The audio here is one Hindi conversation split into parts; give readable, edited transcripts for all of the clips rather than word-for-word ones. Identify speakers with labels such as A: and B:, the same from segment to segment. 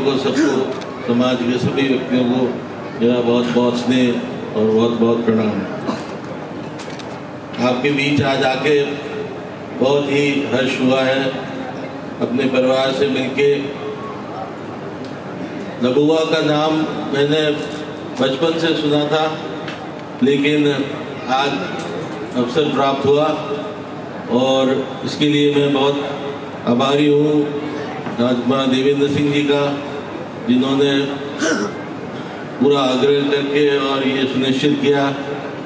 A: को, सबको, समाज के सभी व्यक्तियों को मेरा बहुत बहुत स्नेह और बहुत बहुत प्रणाम। आपके बीच आज आके बहुत ही हर्ष हुआ है। अपने परिवार से मिलके, लबुआ का नाम मैंने बचपन से सुना था, लेकिन आज अवसर प्राप्त हुआ और इसके लिए मैं बहुत आभारी हूँ राजकुमार देवेंद्र सिंह जी का, जिन्होंने पूरा आग्रह करके और ये सुनिश्चित किया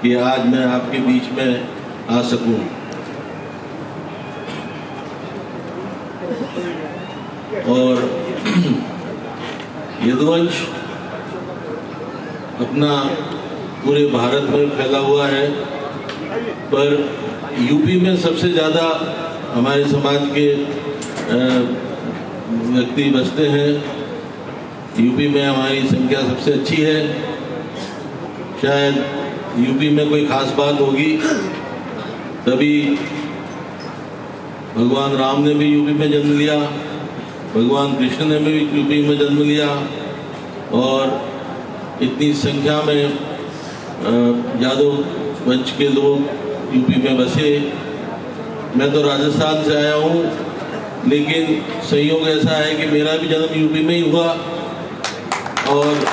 A: कि आज मैं आपके बीच में आ सकूं। और यदुवंश अपना पूरे भारत में फैला हुआ है, पर यूपी में सबसे ज़्यादा हमारे समाज के व्यक्ति बसते हैं। यूपी में हमारी संख्या सबसे अच्छी है। शायद यूपी में कोई खास बात होगी तभी भगवान राम ने भी यूपी में जन्म लिया, भगवान कृष्ण ने भी यूपी में जन्म लिया और इतनी संख्या में यादव वंश के लोग यूपी में बसे। मैं तो राजस्थान से आया हूँ, लेकिन संयोग ऐसा है कि मेरा भी जन्म यूपी में ही हुआ और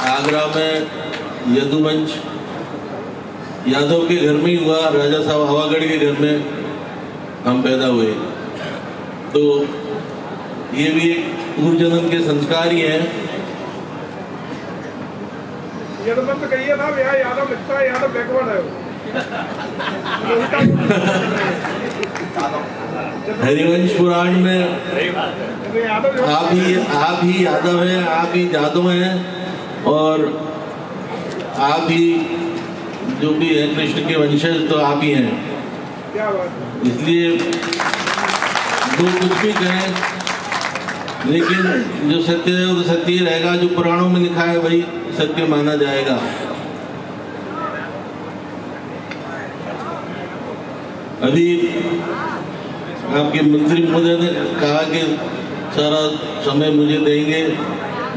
A: आगरा में यदुवंश यादव के घर में ही हुआ। राजा साहब हवागढ़ के घर में हम पैदा हुए, तो ये भी एक पूर्व जन्म के संस्कार ही हैं।
B: यदुवंश तो कहिए ना, यादव लिखता है, यादव बैकवर्ड है।
A: हरिवंश पुराण में आप ही यादव हैं, आप ही जादव हैं और आप ही जो भी है कृष्ण के वंशज, तो आप ही हैं।
B: क्या बात।
A: इसलिए जो कुछ भी कहें, लेकिन जो सत्य है वो सत्य ही रहेगा। जो पुराणों में लिखा है वही सत्य माना जाएगा। अभी आपके मंत्री महोदय ने कहा कि सारा समय मुझे देंगे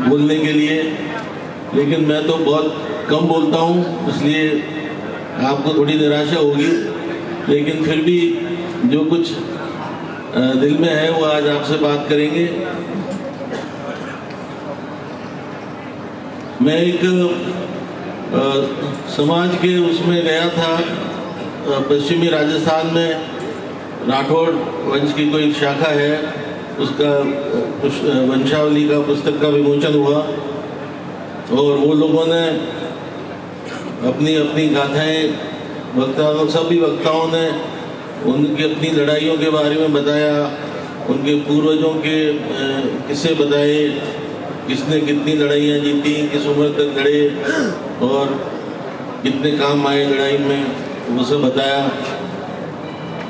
A: बोलने के लिए, लेकिन मैं तो बहुत कम बोलता हूँ, इसलिए आपको थोड़ी निराशा होगी, लेकिन फिर भी जो कुछ दिल में है वो आज आपसे बात करेंगे। मैं एक समाज के उसमें गया था, पश्चिमी राजस्थान में राठौड़ वंश की कोई शाखा है, उसका वंशावली का पुस्तक का विमोचन हुआ और वो लोगों ने अपनी अपनी गाथाएं, वक्ताओं, सभी वक्ताओं ने उनकी अपनी लड़ाइयों के बारे में बताया, उनके पूर्वजों के किस्से बताए, किसने कितनी लड़ाइयाँ जीती, किस उम्र तक लड़े और कितने काम आए लड़ाई में, वो सब बताया।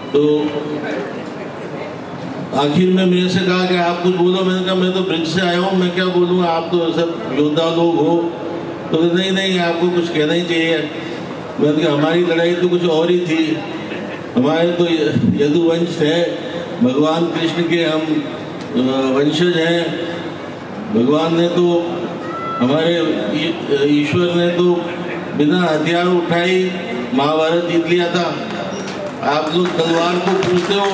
A: तो आखिर में मेरे से कहा कि आप कुछ बोलो। मैंने कहा मैं तो ब्रिज से आया हूँ, मैं क्या बोलूँ, आप तो सब योद्धा लोग हो। तो नहीं, आपको कुछ कहना ही चाहिए। मैंने कहा हमारी लड़ाई तो कुछ और ही थी, हमारे तो यदुवंश है, भगवान कृष्ण के हम वंशज हैं। भगवान ने तो, हमारे ईश्वर ने तो बिना हथियार उठाई महाभारत जीत लिया था। आप लोग तलवार को पूजते हो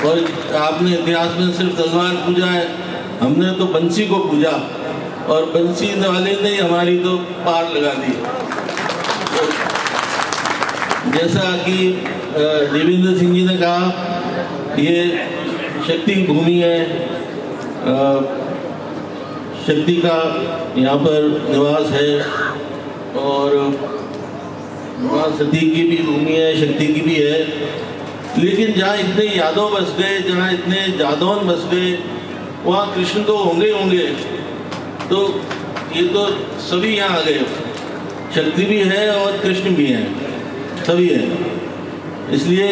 A: और आपने इतिहास में सिर्फ तलवार पूजा है, हमने तो बंसी को पूजा और बंसी वाले ने हमारी तो पार लगा दी। तो जैसा कि देवेंद्र सिंह जी ने कहा, ये शक्ति की भूमि है, शक्ति का यहाँ पर निवास है और वहाँ सती की भी भूमि है, शक्ति की भी है। लेकिन जहाँ इतने यादव बस गए, जहाँ इतने जादौन बस गए, वहाँ कृष्ण तो होंगे होंगे। तो ये तो सभी यहाँ आ गए, शक्ति भी है और कृष्ण भी है, सभी है। इसलिए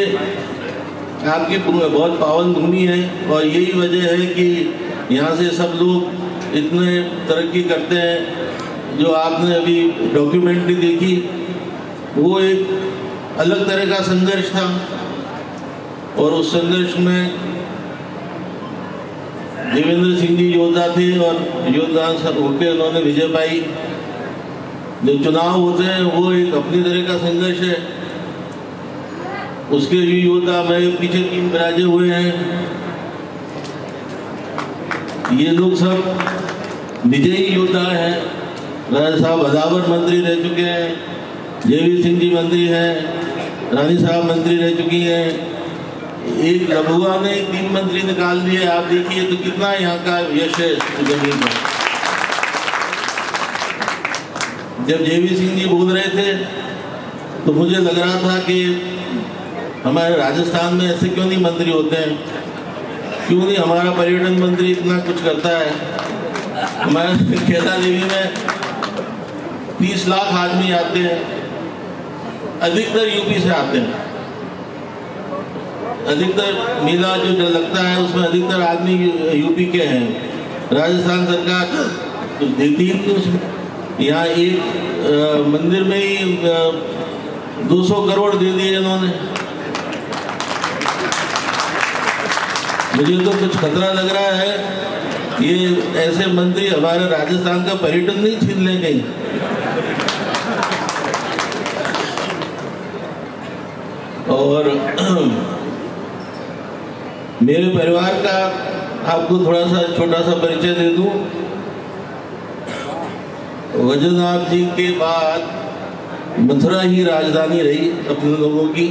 A: आपकी बहुत पावन भूमि है और यही वजह है कि यहाँ से सब लोग इतने तरक्की करते हैं। जो आपने अभी डॉक्यूमेंट्री देखी, वो एक अलग तरह का संघर्ष था और उस संघर्ष में देवेंद्र सिंह जी योद्धा थे और योद्धा होकर उन्होंने विजय पाई। जो चुनाव होते हैं वो एक अपनी तरह का संघर्ष है, उसके भी योद्धा मेरे पीछे 3 विराजे हुए हैं। ये लोग सब विजयी योद्धा हैं। राजा साहब अदावर मंत्री रह चुके हैं, जयवीर सिंह जी मंत्री हैं, रानी साहब मंत्री रह चुकी हैं। एक लबुआ ने 3 मंत्री निकाल दिए। आप देखिए तो कितना यहाँ का यश है जमीन पर। जब जयवीर सिंह जी बोल रहे थे तो मुझे लग रहा था कि हमारे राजस्थान में ऐसे क्यों नहीं मंत्री होते हैं, क्यों नहीं हमारा पर्यटन मंत्री इतना कुछ करता है। हमारे कैला देवी में 30 लाख आदमी आते हैं, अधिकतर यूपी से आते हैं। अधिकतर मेला जो लगता है उसमें अधिकतर आदमी यूपी के हैं। राजस्थान सरकार तो देती ही नहीं उसमें। यहाँ एक मंदिर में ही 200 करोड़ दे दिए इन्होंने। मुझे तो कुछ खतरा लग रहा है ये ऐसे मंत्री हमारे राजस्थान का पर्यटन नहीं छीन ले कहीं। और मेरे परिवार का आपको थोड़ा सा छोटा सा परिचय दे दूं। वैजनाथ जी के बाद मथुरा ही राजधानी रही अपने लोगों की,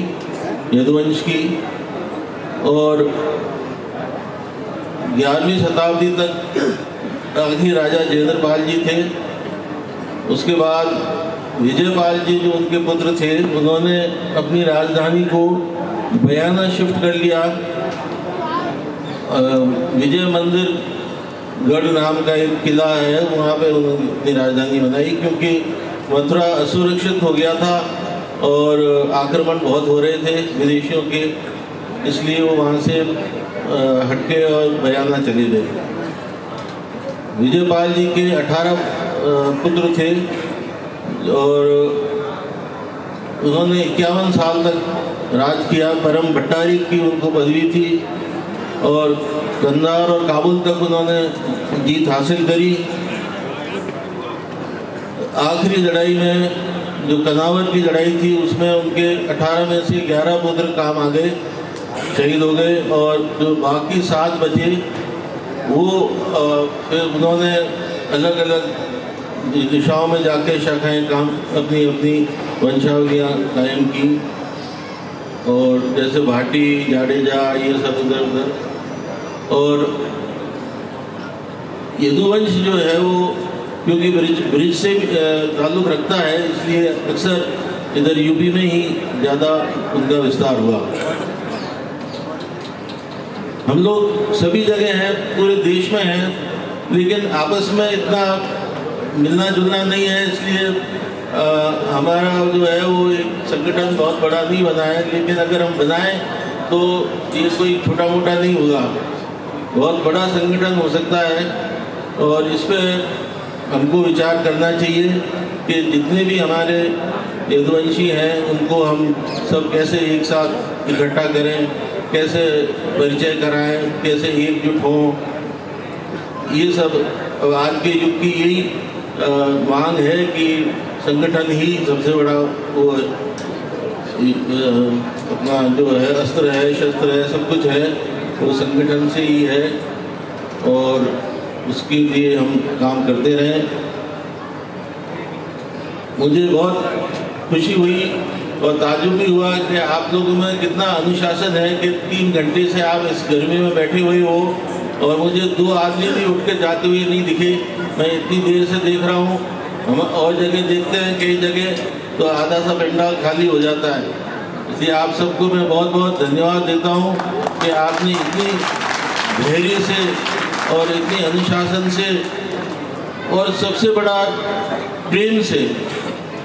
A: यदुवंश की। और 11वीं शताब्दी तक आखिरी राजा जयेंद्रपाल जी थे। उसके बाद विजयपाल जी जो उनके पुत्र थे उन्होंने अपनी राजधानी को बयाना शिफ्ट कर लिया। विजय मंदिर गढ़ नाम का एक किला है, वहाँ पे उन्होंने अपनी राजधानी बनाई, क्योंकि मथुरा असुरक्षित हो गया था और आक्रमण बहुत हो रहे थे विदेशियों के, इसलिए वो वहाँ से हटके और बयाना चले गए। विजयपाल जी के 18 पुत्र थे और उन्होंने 51 साल तक राज किया। परम भट्टारी की उनको पदवी थी और कंधार और काबुल तक उन्होंने जीत हासिल करी। आखिरी लड़ाई में जो कनावर की लड़ाई थी उसमें उनके 18 में से 11 पुत्र काम आ गए, शहीद हो गए, और जो बाकी 7 बचे वो फिर उन्होंने अलग अलग दिशाओं में जाके शाखाएं काम अपनी अपनी वंशावलियाँ कायम की। और जैसे भाटी, जाडेजा, ये सब इधर उधर। और यदुवंश जो है वो क्योंकि ब्रिज से ताल्लुक़ रखता है, इसलिए अक्सर इधर यूपी में ही ज़्यादा उनका विस्तार हुआ। हम लोग सभी जगह हैं, पूरे देश में हैं, लेकिन आपस में इतना मिलना जुलना नहीं है, इसलिए हमारा जो है वो एक संगठन बहुत बड़ा नहीं बना है। लेकिन अगर हम बनाएं तो ये कोई छोटा मोटा नहीं होगा, बहुत बड़ा संगठन हो सकता है। और इस पर हमको विचार करना चाहिए कि जितने भी हमारे यदुवंशी हैं उनको हम सब कैसे एक साथ इकट्ठा करें, कैसे परिचय कराएं, कैसे एकजुट हों। ये सब आज के युग की यही मांग है कि संगठन ही सबसे बड़ा वो अपना जो है अस्त्र है, शस्त्र है, सब कुछ है, वो संगठन से ही है। और उसके लिए हम काम करते रहें। मुझे बहुत खुशी हुई और ताज्जुब भी हुआ कि आप लोगों में कितना अनुशासन है कि 3 घंटे से आप इस गर्मी में बैठे हुए हो और मुझे 2 आदमी भी उठ के जाते हुए नहीं दिखे। मैं इतनी देर से देख रहा हूँ। हम और जगह देखते हैं, कई जगह तो आधा सा पंडाल खाली हो जाता है। इसलिए आप सबको मैं बहुत बहुत धन्यवाद देता हूँ कि आपने इतनी धैर्य से और इतनी अनुशासन से और सबसे बड़ा प्रेम से,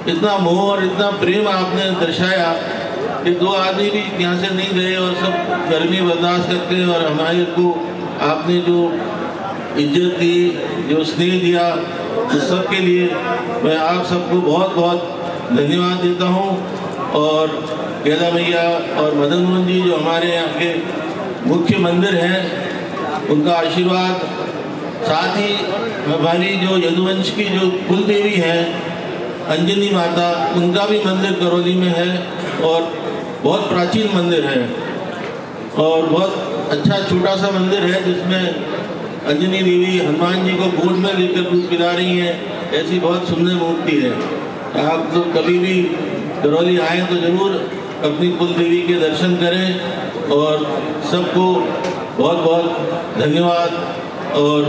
A: इतना मोह और इतना प्रेम आपने दर्शाया कि 2 आदमी भी यहाँ से नहीं गए और सब गर्मी बर्दाश्त करके, और हमारे को आपने जो इज्जत दी, जो स्नेह दिया, उस सब के लिए मैं आप सबको बहुत बहुत धन्यवाद देता हूँ। और कैला मैया और मदन मोहन जी जो हमारे यहाँ के मुख्य मंदिर हैं, उनका आशीर्वाद, साथ ही हमारी जो यदुवंश की जो कुल देवी है अंजनी माता, उनका भी मंदिर करौली में है और बहुत प्राचीन मंदिर है और बहुत अच्छा छोटा सा मंदिर है जिसमें अंजनी देवी हनुमान जी को गोद में लेकर दूध पिला रही हैं। ऐसी बहुत सुंदर मूर्ति है। आप लोग कभी भी करौली आए तो जरूर अपनी कुल देवी के दर्शन करें और सबको बहुत बहुत धन्यवाद। और